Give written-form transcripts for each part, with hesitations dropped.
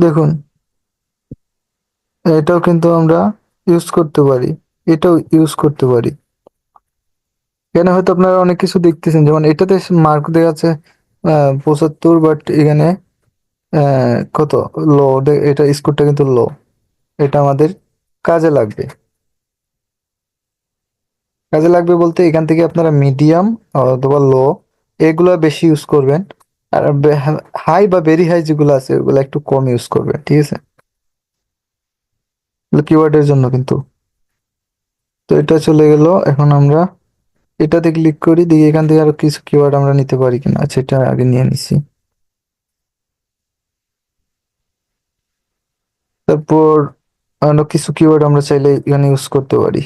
দেখুন, এটাও কিন্তু আমরা ইউজ করতে পারি, এটাও ইউজ করতে পারি। এখানে হয়তো আপনারা অনেক কিছু দেখতেছেন, যেমন এটাতে মার্ক দেওয়া আছে 75, বাট এখানে কত লো, এটা স্কোরটা কিন্তু লো। এটা আমাদের কাজে লাগবে। কাজে লাগবে বলতে এখান থেকে আপনারা মিডিয়াম অথবা লো এগুলা বেশি ইউজ করবেন। আর হাই বা ভেরি হাই যেগুলো আছে ওগুলো একটু কম ইউজ করবেন, ঠিক আছে? কিওয়ার্ডের জন্য কিন্তু। তো এটা চলে গেল। এখন আমরা এটাতে ক্লিক করি, দেখি এখান থেকে আরো কিছু কিওয়ার্ড আমরা নিতে পারি কিনা। আচ্ছা, এটা আগে নিয়ে নিছি। তারপর অন্য কিছু কিওয়ার্ড আমরা চাইলে এখানে ইউজ করতে পারি।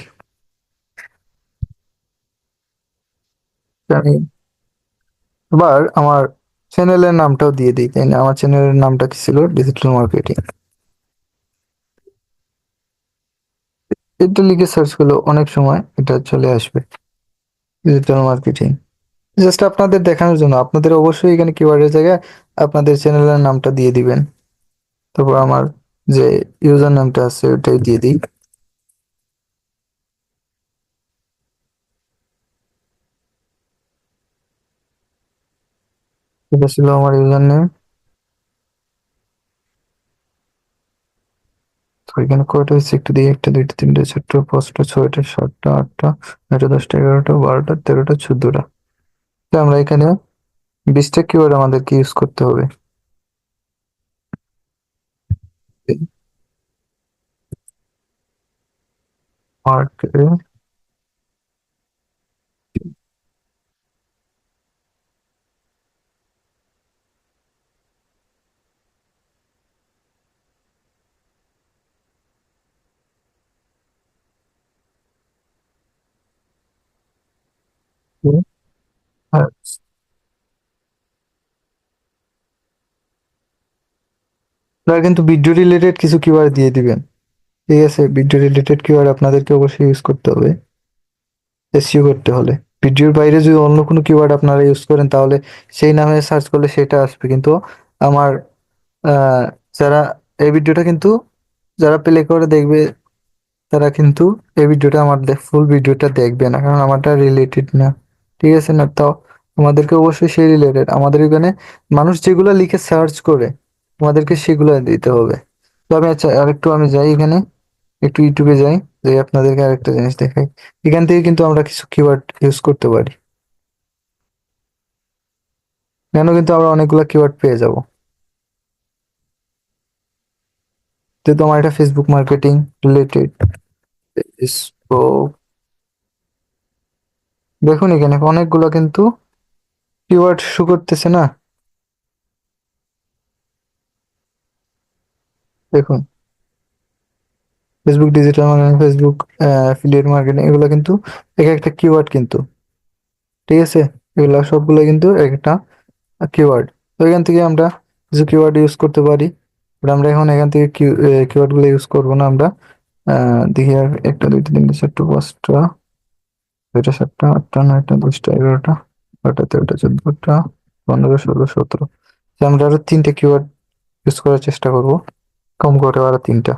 আমি এবার আমার চ্যানেলের নামটাও দিয়ে দিই, তাই না? আমার চ্যানেলের নামটা কি ছিল? Digital marketing. এটা লিখে সার্চ করলে অনেক সময় এটা চলে আসবে, ডিজিটাল মার্কেটিং। জাস্ট আপনাদের দেখানোর জন্য, আপনাদের অবশ্যই এখানে কিওয়ার্ডের জায়গায় আপনাদের চ্যানেলের নামটা দিয়ে দিবেন। তারপর আমার যে ইউজার নামটা আছে ওটাই দিয়ে দিই। এটা ছিল আমার ইউজার নেম। তো এখানে কয়টা হয়েছে একটু দিই, একটা দুইটা তিনটা চারটা পাঁচটা ছয়টা সাতটা আটটা নয়টা দশটা এগারোটা বারোটা তেরোটা চোদ্দটা। তো আমরা এখানে 20টা কিওয়ার্ড আমাদেরকে ইউজ করতে হবে। মার্কেট, আপনারা কিন্তু ভিডিও রিলেটেড কিছু কিওয়ার্ড দিয়ে দিবেন, ঠিক আছে? ভিডিও রিলেটেড কিওয়ার্ড আপনাদেরকে অবশ্যই ইউজ করতে হবে এসইও করতে হলে। ভিডিওর বাইরে যদি অন্য কোনো কিওয়ার্ড আপনারা ইউজ করেন তাহলে সেই নামে সার্চ করলে সেটা আসবে, কিন্তু আমার আহ, যারা এই ভিডিওটা কিন্তু যারা প্লে করে দেখবে তারা কিন্তু এই ভিডিওটা আমার ফুল ভিডিওটা দেখবে না, কারণ আমারটা রিলেটেড না, ঠিক আছে না? তো আমাদেরকে অবশ্যই সেই রিলেটেড, আমাদের এখানে মানুষ যেগুলো লিখে সার্চ করে আমাদেরকে সেগুলো দিতে হবে। তো আমি আচ্ছা আরেকটু আমি যাই এখানে, একটু ইউটিউবে যাই, যে আপনাদেরকে আরেকটা জিনিস দেখাই। এখান থেকে কিন্তু আমরা কিছু কিওয়ার্ড ইউজ করতে পারি। কেন, কিন্তু আমরা অনেকগুলো কিওয়ার্ড পেয়ে যাব। যেহেতু আমার এটা ফেসবুক মার্কেটিং রিলেটেড। দেখুন এখানে অনেকগুলো কিন্তু কিওয়ার্ড শো করতেছে না? দেখুন, Facebook digital marketing, Facebook affiliate marketing, এগুলো কিন্তু এক একটা কিওয়ার্ড কিন্তু, ঠিক আছে? এগুলো সবগুলো কিন্তু এক একটা কিওয়ার্ড। তো এখান থেকে আমরা কিছু কিওয়ার্ড ইউজ করতে পারি। বাট আমরা এখন এখান থেকে কিওয়ার্ড গুলো ইউজ করবো না আমরা। দেখি আর একটা দুইটা তিনটা চারটা পাঁচটা ছয়টা সাতটা আটটা নয়টা দশটা এগারোটা বারোটা তেরোটা চোদ্দটা পনেরো ষোলো সতেরো। আমরা আরো তিনটা কিওয়ার্ড ইউজ করার চেষ্টা করবো, কম করে আরো তিনটা।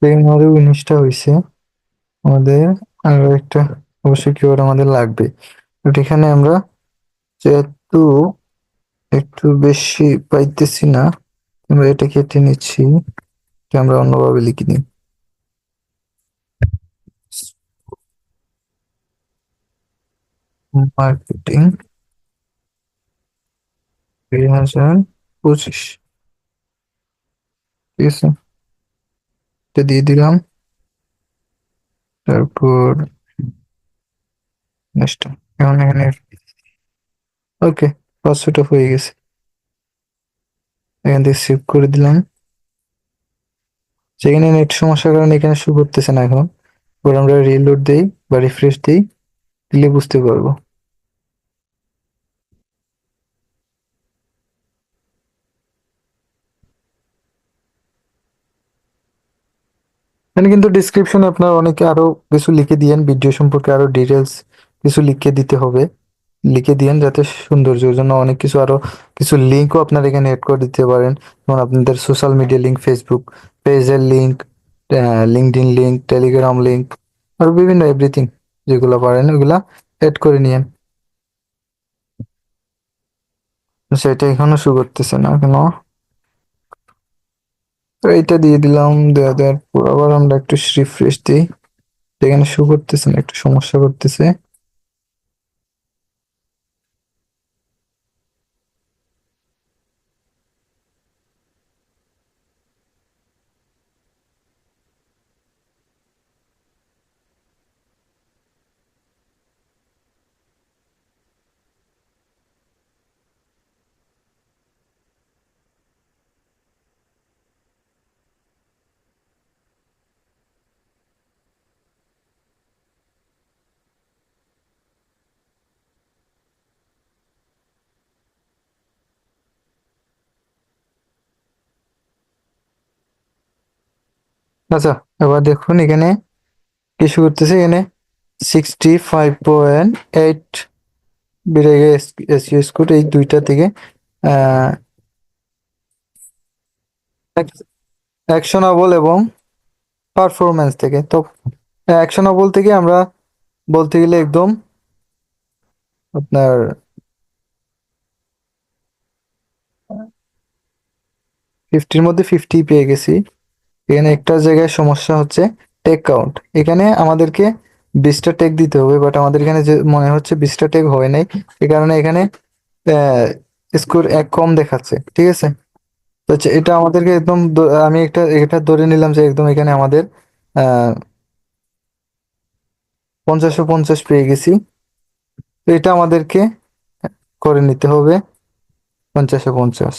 দেখেন আমাদের 19টা হয়েছে। আমাদের আরো একটা অবশ্যই কিওয়ার্ড আমাদের লাগবে। বাট এখানে আমরা যেহেতু একটু বেশি পাইতেছি না, আমরা এটা কেটে নিচ্ছি, এটা আমরা অন্যভাবে লিখে নিই। মার্কেটিং 2025, ঠিক আছে, এটা দিয়ে দিলাম। তারপর নেক্সট, এখন এখানে ওকে, পাসওয়ার্ড হয়ে গেছে। এখান থেকে সেভ করে দিলাম। সেখানে নেট সমস্যার কারণে এখানে শো করতেছে না এখন। এবার আমরা রিলোড দেই বা রিফ্রেশ দিই, দিলে বুঝতে পারবো। এখানে কিন্তু ডিসক্রিপশনে আপনার অনেকে আরো কিছু লিখে দিয়েন, ভিডিও সম্পর্কে আরো ডিটেলস কিছু লিখে দিতে হবে, লিখে দিয়েন যাতে সৌন্দর্যের জন্য অনেক কিছু আরো কিছু লিঙ্কও আপনার এখানে এড করে দিতে পারেন। যেমন আপনাদের সোশ্যাল মিডিয়া লিঙ্ক, ফেসবুক পেজের link, LinkedIn link, Telegram link, আর বিভিন্ন এভরিথিং যেগুলো পারেন ওগুলা এড করে নিয়েন। সেটা এখনো শো করতেছে না কেন? তো এইটা দিয়ে দিলাম, দেওয়ার পর আবার আমরা একটু রিফ্রেশ দিই, এখানে শো করতেছে না, একটু সমস্যা করতেছে। আচ্ছা, এবার দেখুন এখানে কিছু করতেছে, এখানে 65.8 বেড়ে গেছে এসইও স্কোর এই দুইটা থেকে, অ্যাকশনাবল এবং পারফরমেন্স থেকে। তো অ্যাকশনাবল থেকে আমরা বলতে গেলে একদম আপনার 50-র মধ্যে 50 পেয়ে গেছি। এখানে একটা জায়গায় সমস্যা হচ্ছে টেক কাউন্ট, এখানে আমাদেরকে 20টা টেক দিতে হবে, বাট আমাদের এখানে যে মনে হচ্ছে 20টা টেক হয় নাই, এই কারণে এখানে স্কোর 1 কম দেখাচ্ছে, ঠিক আছে। তো এটা আমাদেরকে একদম আমি এটা ধরে নিলাম যে একদম এখানে আমাদের 50-50 পেয়ে গেছি। তো এটা আমাদেরকে করে নিতে হবে 50-50।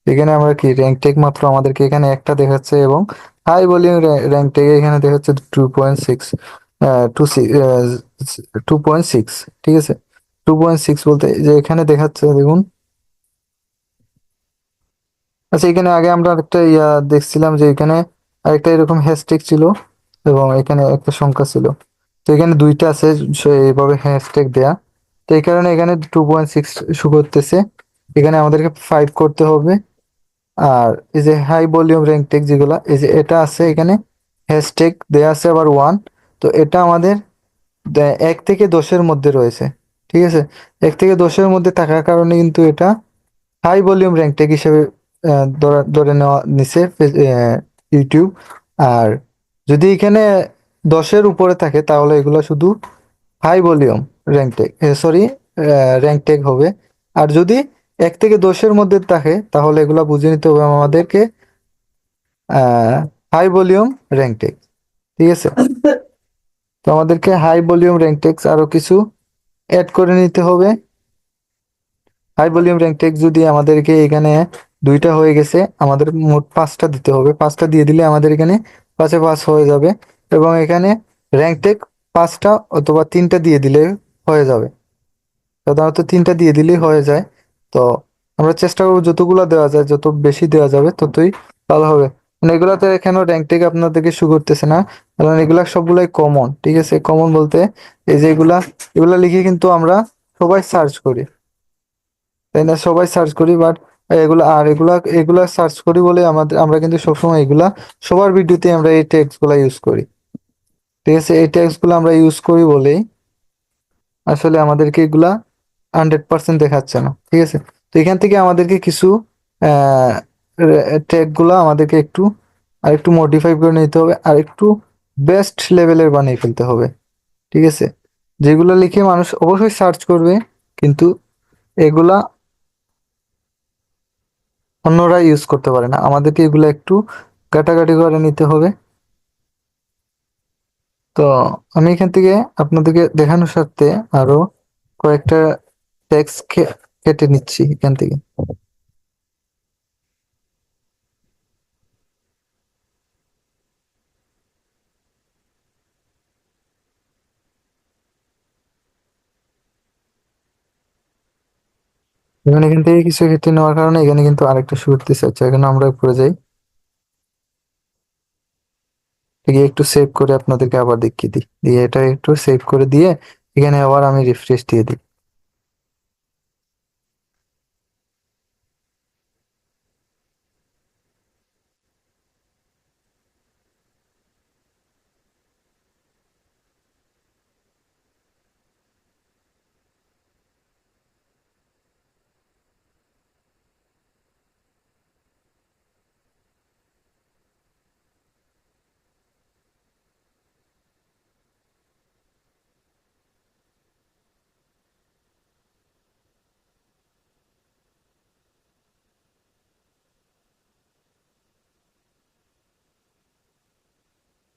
এখানে আমরা কি র্যাঙ্ক টেক মাত্র আমাদেরকে এখানে একটা দেখাচ্ছে, এবং হাই ভলিউম র্যাঙ্ক টেক এখানে দেখাচ্ছে 2.6, 2.6, ঠিক আছে। 2.6 বলতে যে এখানে দেখাচ্ছে দেখুন। আচ্ছা, এখানে আগে আমরা একটা দেখছিলাম যে এখানে আরেকটা এরকম হ্যাশট্যাগ ছিল এবং এখানে একটা সংখ্যা ছিল। তো এখানে দুইটা আছে, এইভাবে হ্যাশট্যাগ দেয়া। তো এই কারণে এখানে 2.6 শো করতেছে। এখানে আমাদেরকে 5 করতে হবে। আর এই যে হাই ভলিউম র্যাঙ্ক টেক যেগুলা, এই যে এটা আছে এখানে হ্যাশট্যাগ দেয়া আছে আবার 1। তো এটা আমাদের 1 থেকে 10-এর মধ্যে রয়েছে, ঠিক আছে। 1 থেকে 10-এর মধ্যে থাকার কারণে কিন্তু এটা হাই ভলিউম র্যাঙ্ক টেক হিসেবে ধরে নেওয়া নিছে ইউটিউব। আর যদি এখানে 10-এর উপরে থাকে তাহলে এগুলো শুধু high volume rank take, sorry, rank take হবে। আর যদি 1 থেকে 10-এর মধ্যে থাকে তাহলে এগুলা বুঝে নিতে হবে আমাদেরকে হাই ভলিউম র্যাঙ্ক টেক, ঠিক আছে। তো আমাদেরকে হাই ভলিউম র্যাঙ্ক টেক্স আরো কিছু অ্যাড করে নিতে হবে। হাই ভলিউম র্যাঙ্ক টেক যদি আমাদেরকে এখানে দুইটা হয়ে গেছে, আমাদের মোট 5টা দিতে হবে। 5টা দিয়ে দিলে আমাদের এখানে 5-এ 5 হয়ে যাবে, এবং এখানে র্যাঙ্ক টেক 5টা অথবা 3টা দিয়ে দিলে হয়ে যাবে। সাধারণত 3টা দিয়ে দিলেই হয়ে যায়। তো আমরা চেষ্টা করবো যতগুলা দেওয়া যায়, যত বেশি দেওয়া যাবে ততই ভালো হবে। মানে এগুলাতে এখানেও র্যাঙ্ক টেক আপনাদেরকে শো করতেছে না, কারণ এগুলা সবগুলাই কমন, ঠিক আছে। কমন বলতে এই যে এগুলা, এগুলা লিখে কিন্তু আমরা সবাই সার্চ করি, তাই না? সবাই সার্চ করি, বাট এগুলা আর এগুলা এগুলা সার্চ করি বলে আমরা কিন্তু সবসময় এগুলা সবার ভিডিওতে আমরা এই টেক্সট গুলা ইউজ করি, ঠিক আছে। এই টেক্সট গুলো আমরা ইউজ করি বলেই আসলে আমাদেরকে এগুলা 100% দেখাচ্ছে না, ঠিক আছে। তো এখান থেকে আমাদেরকে কিছু ট্যাগ গুলা আমাদেরকে একটু আর একটু মডিফাই করে নিতে হবে, আর একটু বেস্ট লেভেলের বানিয়ে ফেলতে হবে, ঠিক আছে। যেগুলো লিখে মানুষ অবশ্যই সার্চ করবে, কিন্তু এগুলা অন্যরা ইউজ করতে পারে না, আমাদেরকে এগুলো একটু ঘাটাঘাটি করে নিতে হবে। তো আমি এখান থেকে আপনাদেরকে দেখানোর স্বার্থে আরো কয়েকটা টেক্সট কেটে নিচ্ছি এখান থেকে। যেমন এখান থেকে কিছু কেটে নেওয়ার কারণে এখানে কিন্তু আরেকটা শো করতেছে। আচ্ছা, এখানে আমরা উপরে যাই, গিয়ে একটু সেভ করে আপনাদেরকে আবার দেখিয়ে দিই, দিয়ে এটা একটু সেভ করে দিয়ে এখানে আবার আমি রিফ্রেশ দিয়ে দিই।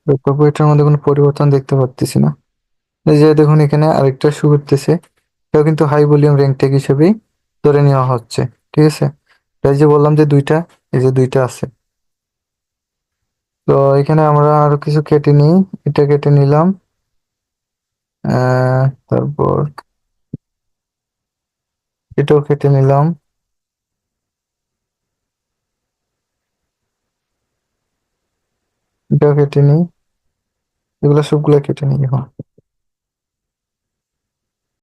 লক্ষ্য করে এটার মধ্যে কোনো পরিবর্তন দেখতে পাচ্ছি না। এই যে দেখুন এখানে আরেকটা শো করতেছে, এটাও কিন্তু হাই ভলিউম র্যাঙ্ক ট্যাগ হিসেবেই ধরে নেওয়া হচ্ছে। ঠিক আছে, এই যে বললাম যে দুইটা, এই যে দুইটা আছে। তো এখানে আমরা আরো কিছু কেটে নিই, এটা কেটে নিলাম, তারপর এটাও কেটে নিলাম, এটাও কেটে নিই, এগুলো সবগুলো কেটে নিই এখন।